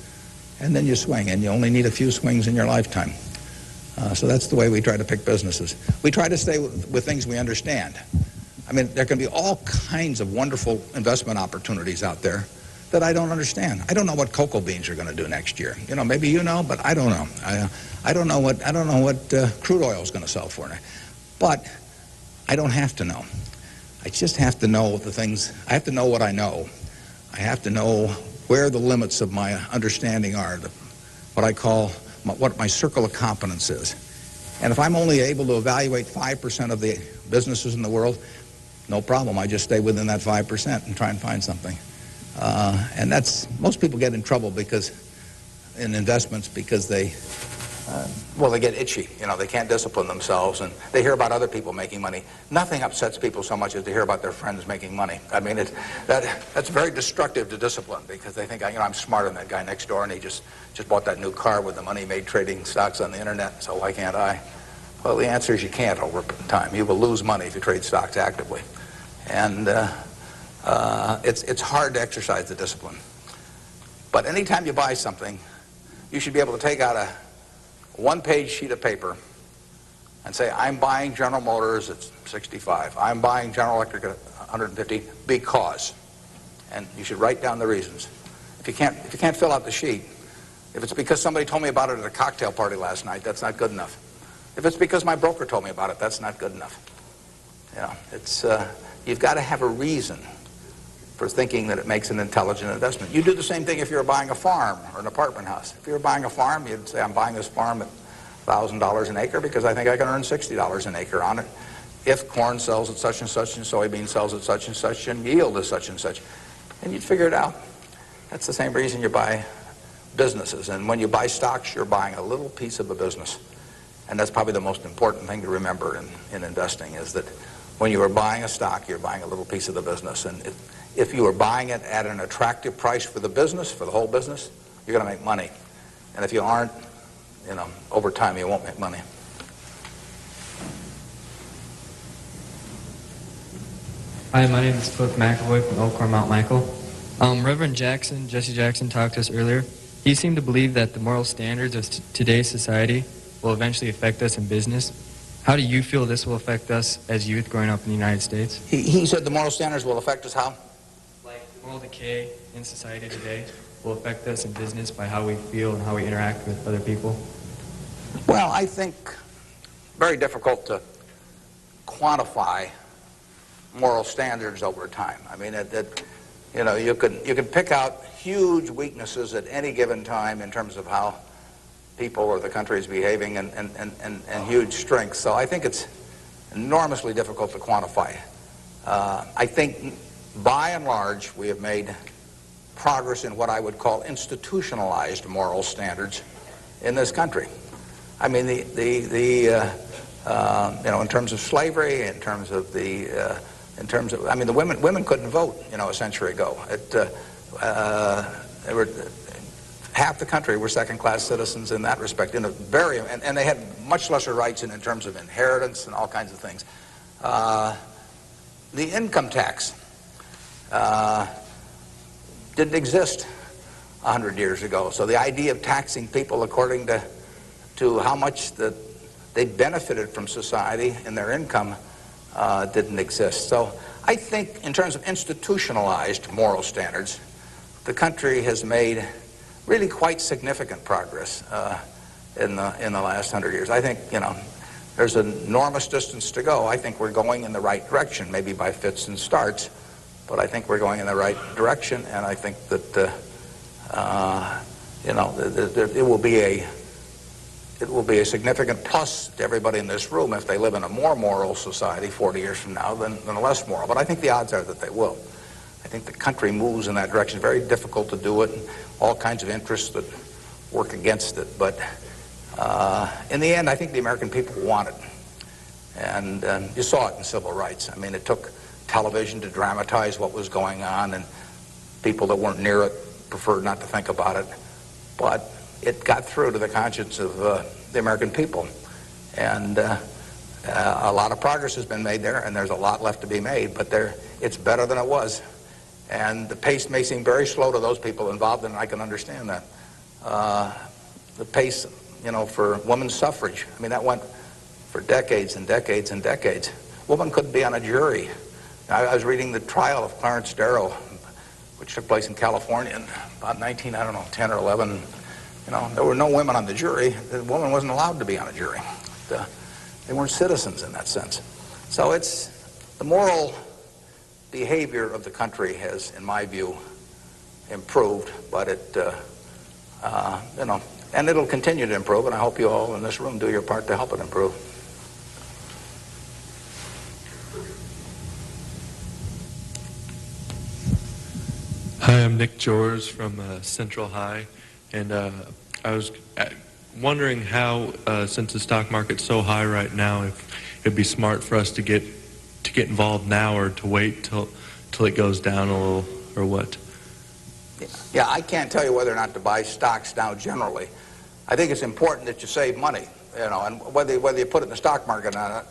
and then you swing, and you only need a few swings in your lifetime. So that's the way we try to pick businesses. We try to stay with things we understand. I mean, there can be all kinds of wonderful investment opportunities out there that I don't understand. I don't know what cocoa beans are going to do next year. You know, maybe you know, but I don't know. I don't know what crude oil is going to sell for. But I don't have to know. I just have to know the things. I have to know what I know. I have to know where the limits of my understanding are, what I call what my circle of competence is. And if I'm only able to evaluate 5% of the businesses in the world, no problem. I just stay within that 5% and try and find something. And that's, most people get in trouble because, in investments, because they get itchy. You know, they can't discipline themselves, and they hear about other people making money. Nothing upsets people so much as to hear about their friends making money. I mean, that's very destructive to discipline because they think, you know, I'm smarter than that guy next door, and he just bought that new car with the money he made trading stocks on the internet, so why can't I? Well, the answer is you can't over time. You will lose money if you trade stocks actively. And it's hard to exercise the discipline. But anytime you buy something, you should be able to take out a one-page sheet of paper and say, I'm buying General Motors at 65. I'm buying General Electric at 150 because. And you should write down the reasons. If you can't fill out the sheet, if it's because somebody told me about it at a cocktail party last night, that's not good enough. If it's because my broker told me about it, that's not good enough. You know, it's you've got to have a reason for thinking that it makes an intelligent investment. You do the same thing if you're buying a farm or an apartment house. If you're buying a farm, you'd say, I'm buying this farm at $1,000 an acre because I think I can earn $60 an acre on it if corn sells at such and such and soybean sells at such and such and yield is such and such. And you'd figure it out. That's the same reason you buy businesses. And when you buy stocks, you're buying a little piece of a business. And that's probably the most important thing to remember in investing is that when you are buying a stock, you're buying a little piece of the business. And if you are buying it at an attractive price for the business, for the whole business, you're going to make money. And if you aren't, you know, over time you won't make money. Hi, my name is Cliff McAvoy from Elkhorn, Mount Michael. Reverend Jesse Jackson talked to us earlier. He seemed to believe that the moral standards of today's society will eventually affect us in business. How do you feel this will affect us as youth growing up in the United States? He said the moral standards will affect us how? Like the moral decay in society today will affect us in business by how we feel and how we interact with other people? Well, I think very difficult to quantify moral standards over time. I mean, you know, you can pick out huge weaknesses at any given time in terms of how people or the country is behaving, and huge strengths. So I think it's enormously difficult to quantify. I think, by and large, we have made progress in what I would call institutionalized moral standards in this country. I mean, you know, in terms of slavery, in terms of I mean, the women couldn't vote, you know, a century ago. Half the country were second-class citizens in that respect, and they had much lesser rights in terms of inheritance and all kinds of things. The income tax didn't exist 100 years ago, so the idea of taxing people according to how much they benefited from society and their income didn't exist. So I think in terms of institutionalized moral standards, the country has made really quite significant progress in the last 100 years. I think, you know, there's an enormous distance to go. I think we're going in the right direction, maybe by fits and starts, but I think we're going in the right direction, and I think that you know, it will be a significant plus to everybody in this room if they live in a more moral society 40 years from now than a less moral. But I think the odds are that they will. I think the country moves in that direction. It's very difficult to do it, and all kinds of interests that work against it. But in the end, I think the American people want it. And you saw it in civil rights. I mean, it took television to dramatize what was going on, and people that weren't near it preferred not to think about it. But it got through to the conscience of the American people. And a lot of progress has been made there, and there's a lot left to be made, but it's better than it was. And the pace may seem very slow to those people involved, and I can understand that. The pace, you know, for women's suffrage, I mean, that went for decades and decades and decades. Women couldn't be on a jury. I was reading the trial of Clarence Darrow, which took place in California in about 10 or 11. You know, there were no women on the jury. The woman wasn't allowed to be on a jury. They weren't citizens in that sense. So it's the moral behavior of the country has, in my view, improved, but it, you know, and it'll continue to improve, and I hope you all in this room do your part to help it improve. Hi, I'm Nick Jors from Central High, and I was wondering how, since the stock market's so high right now, if it'd be smart for us to get involved now or to wait till it goes down a little, or what? Yeah, I can't tell you whether or not to buy stocks now generally. I think it's important that you save money, you know, and whether you put it in the stock market or not,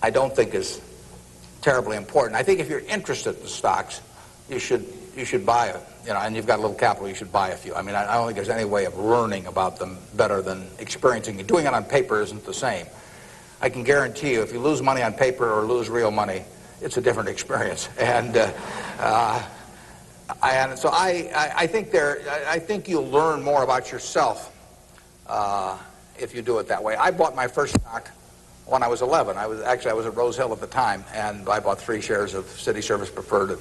I don't think is terribly important. I think if you're interested in stocks, you should buy it, you know, and you've got a little capital, you should buy a few. I mean, I don't think there's any way of learning about them better than experiencing it. Doing it on paper isn't the same. I can guarantee you, if you lose money on paper or lose real money, it's a different experience. And so I think you'll learn more about yourself if you do it that way. I bought my first stock when I was 11. I was at Rose Hill at the time, and I bought 3 shares of City Service Preferred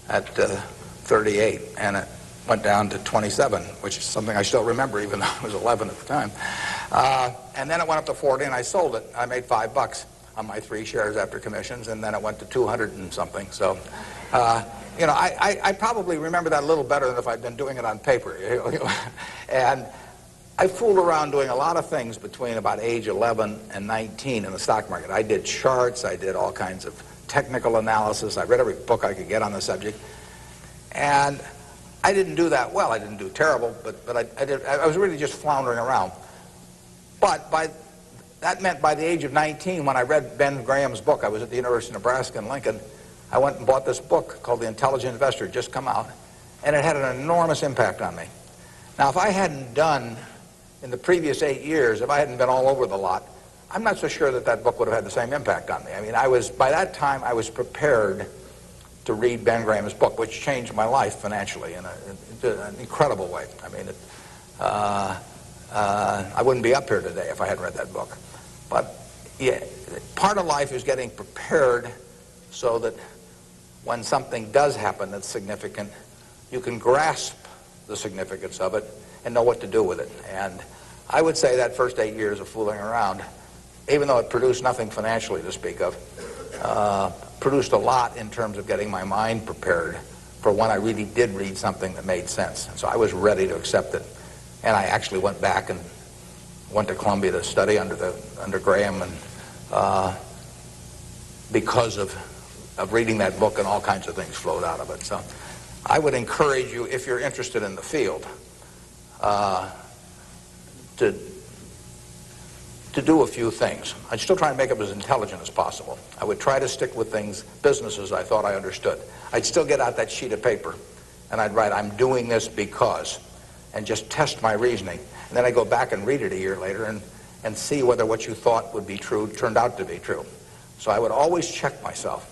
at 38, and it went down to 27, which is something I still remember, even though I was 11 at the time. And then it went up to 40, and I sold it. I made $5 on my 3 shares after commissions, and then it went to 200 and something. So, you know, I probably remember that a little better than if I'd been doing it on paper. And I fooled around doing a lot of things between about age 11 and 19 in the stock market. I did charts, I did all kinds of technical analysis, I read every book I could get on the subject, and I didn't do that well. I didn't do terrible, but I was really just floundering around. But that meant by the age of 19, when I read Ben Graham's book, I was at the University of Nebraska in Lincoln, I went and bought this book called The Intelligent Investor, just come out, and it had an enormous impact on me. Now, if I hadn't done, in the previous 8 years, if I hadn't been all over the lot, I'm not so sure that book would have had the same impact on me. I mean, by that time, I was prepared to read Ben Graham's book, which changed my life financially in an incredible way. I mean, I wouldn't be up here today if I hadn't read that book. But yeah, part of life is getting prepared so that when something does happen that's significant, you can grasp the significance of it and know what to do with it. And I would say that first 8 years of fooling around, even though it produced nothing financially to speak of, produced a lot in terms of getting my mind prepared for when I really did read something that made sense. And so I was ready to accept it. And I actually went back and went to Columbia to study under Graham, and because of reading that book, and all kinds of things flowed out of it. So I would encourage you, if you're interested in the field, to do a few things. I'd still try and make it as intelligent as possible. I would try to stick with things, businesses I thought I understood. I'd still get out that sheet of paper and I'd write, I'm doing this because, and just test my reasoning. And then I'd go back and read it a year later and see whether what you thought would be true turned out to be true. So I would always check myself.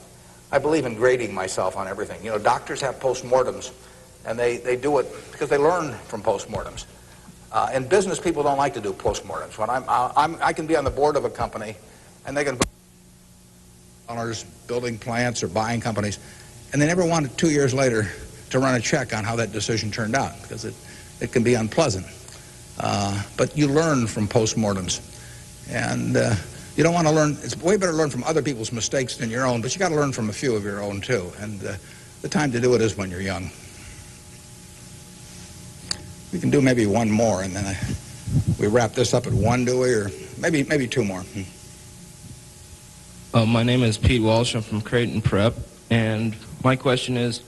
I believe in grading myself on everything. You know, doctors have postmortems, and they do it because they learn from postmortems. In business, people don't like to do postmortems. When I can be on the board of a company, and they can dollars building plants or buying companies, and they never want it 2 years later to run a check on how that decision turned out, because it can be unpleasant. But you learn from postmortems, and you don't want to learn. It's way better to learn from other people's mistakes than your own, but you got to learn from a few of your own too. And the time to do it is when you're young. We can do maybe one more, and then we wrap this up at one, do we? Or maybe two more. My name is Pete Walsh. I'm from Creighton Prep, and my question is,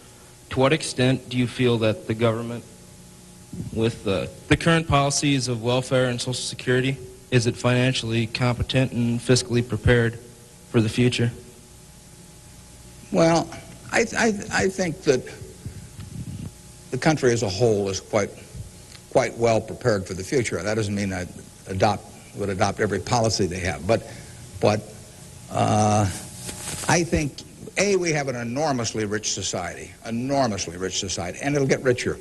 to what extent do you feel that the government, with the current policies of welfare and Social Security, is it financially competent and fiscally prepared for the future? Well, I think that the country as a whole is quite well prepared for the future. That doesn't mean I would adopt every policy they have, but I think we have an enormously rich society, and it'll get richer.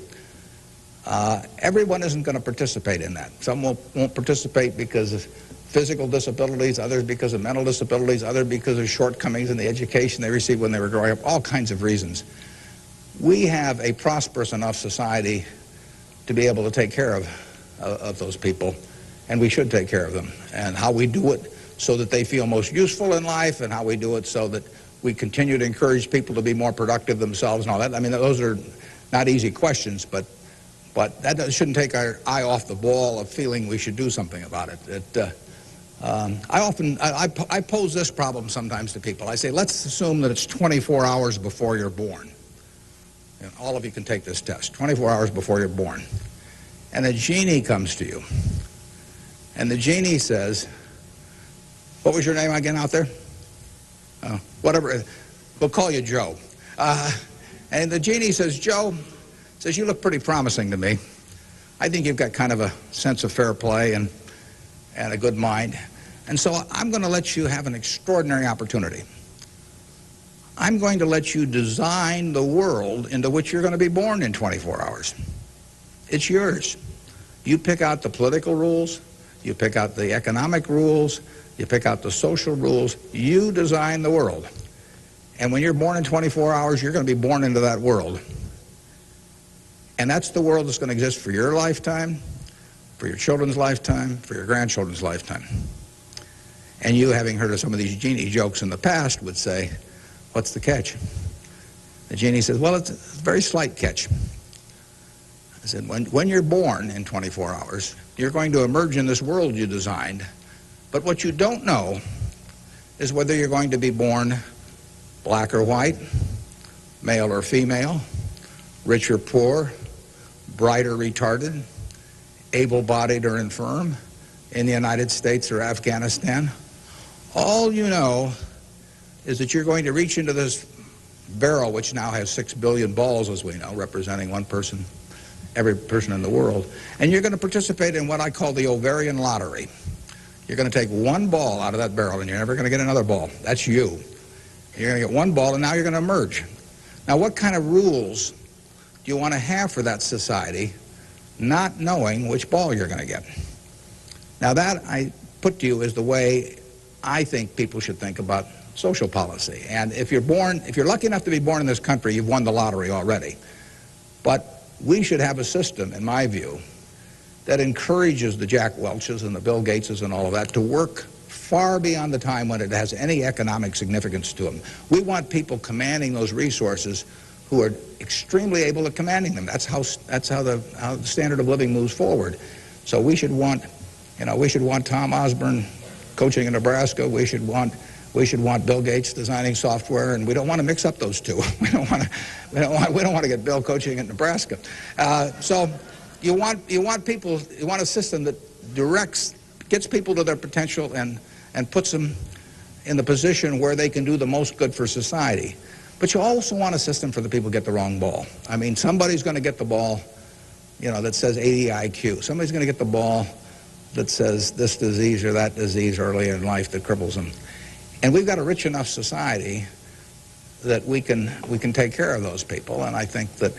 Everyone isn't going to participate in that. Some won't participate because of physical disabilities, others because of mental disabilities, others because of shortcomings in the education they received when they were growing up, all kinds of reasons. We have a prosperous enough society to be able to take care of those people, and we should take care of them. And how we do it so that they feel most useful in life, and how we do it so that we continue to encourage people to be more productive themselves and all that. I mean, those are not easy questions, but that shouldn't take our eye off the ball of feeling we should do something about it. I pose this problem sometimes to people. I say, let's assume that it's 24 hours before you're born. And all of you can take this test, 24 hours before you're born. And a genie comes to you. And the genie says, what was your name again out there? Whatever, we'll call you Joe. And the genie says, Joe, says, you look pretty promising to me. I think you've got kind of a sense of fair play and a good mind. And so I'm going to let you have an extraordinary opportunity. I'm going to let you design the world into which you're going to be born in 24 hours. It's yours. You pick out the political rules, you pick out the economic rules, you pick out the social rules, you design the world. And when you're born in 24 hours, you're going to be born into that world. And that's the world that's going to exist for your lifetime, for your children's lifetime, for your grandchildren's lifetime. And you, having heard of some of these genie jokes in the past, would say, what's the catch? The genie says, well, it's a very slight catch. I said, when you're born in 24 hours, you're going to emerge in this world you designed. But what you don't know is whether you're going to be born black or white, male or female, rich or poor, bright or retarded, able-bodied or infirm, in the United States or Afghanistan. All you know is that you're going to reach into this barrel, which now has 6 billion balls, as we know, representing one person, every person in the world, and you're going to participate in what I call the ovarian lottery. You're going to take one ball out of that barrel, and you're never going to get another ball. That's you. You're going to get one ball, and now you're going to emerge. Now, what kind of rules do you want to have for that society, not knowing which ball you're going to get? Now, that I put to you is the way I think people should think about social policy. And if you're lucky enough to be born in this country, you've won the lottery already. But we should have a system, in my view, that encourages the Jack Welches and the Bill Gateses and all of that to work far beyond the time when it has any economic significance to them. We want people commanding those resources who are extremely able at commanding them. That's how the standard of living moves forward. So we should want, Tom Osborne coaching in Nebraska. We should want Bill Gates designing software, and we don't want to mix up those two. We don't want to get Bill coaching in Nebraska. So you want a system that gets people to their potential and puts them in the position where they can do the most good for society. But you also want a system for the people who get the wrong ball. I mean, somebody's going to get the ball, that says 80 IQ. Somebody's going to get the ball that says this disease or that disease early in life that cripples them. And we've got a rich enough society that we can take care of those people. And I think that,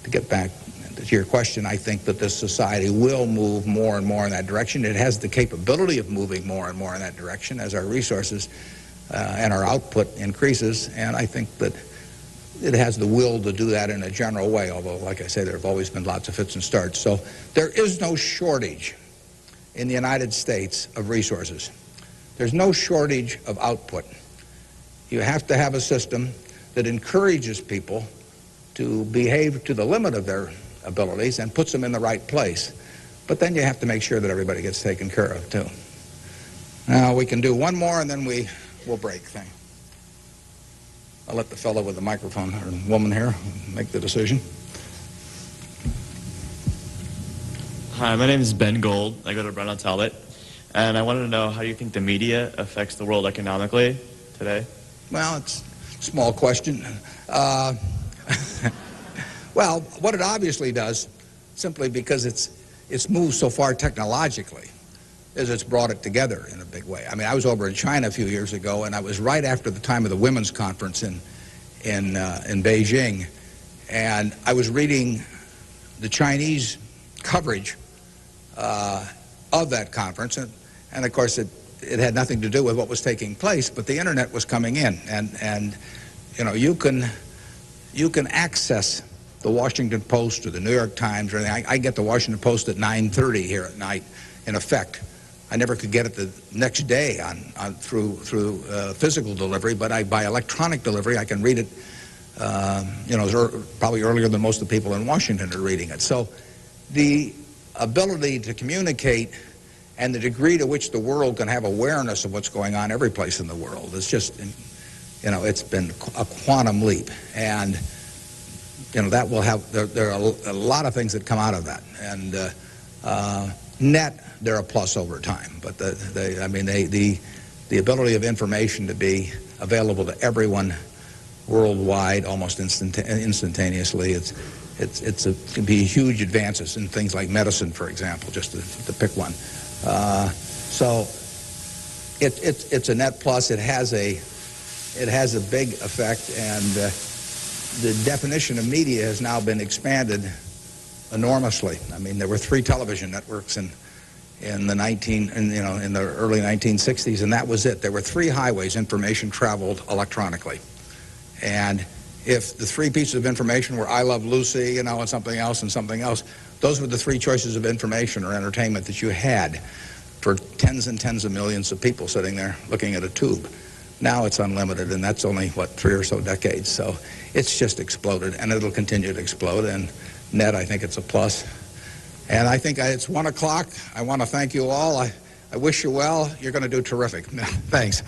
to get back to your question, I think that this society will move more and more in that direction. It has the capability of moving more and more in that direction as our resources and our output increases. And I think that it has the will to do that in a general way, although, like I say, there have always been lots of fits and starts. So there is no shortage in the United States of resources. There's no shortage of output. You have to have a system that encourages people to behave to the limit of their abilities and puts them in the right place. But then you have to make sure that everybody gets taken care of, too. Now, we can do one more, and then we'll break. I'll let the fellow with the microphone, or woman here, make the decision. Hi, my name is Ben Gold. I go to Brown Talbot. And I wanted to know, how do you think the media affects the world economically today? Well, it's a small question. Well, what it obviously does, simply because it's moved so far technologically, is it's brought it together in a big way. I mean, I was over in China a few years ago, and I was right after the time of the women's conference in Beijing, and I was reading the Chinese coverage of that conference, and of course it had nothing to do with what was taking place, but the internet was coming in, and you can access the Washington Post or the New York Times or anything. I get the Washington Post at 9:30 here at night. In effect, I never could get it the next day through physical delivery, but by electronic delivery I can read it. Probably earlier than most of the people in Washington are reading it. So the ability to communicate and the degree to which the world can have awareness of what's going on every place in the world is just, it's been a quantum leap. And, that will have, there are a lot of things that come out of that. And net, they're a plus over time. But the ability of information to be available to everyone worldwide almost instantaneously, it can be huge advances in things like medicine, for example, just to pick one. So it's a net plus. It has a big effect, and the definition of media has now been expanded enormously. I mean, there were 3 television networks in the early 1960s, and that was it. There were 3 highways information traveled electronically, and if the 3 pieces of information were I Love Lucy, and something else, those were the 3 choices of information or entertainment that you had for tens and tens of millions of people sitting there looking at a tube. Now it's unlimited, and that's only, 3 or so decades. So it's just exploded, and it'll continue to explode. And net, I think it's a plus. And I think it's 1 o'clock. I want to thank you all. I wish you well. You're going to do terrific. Thanks.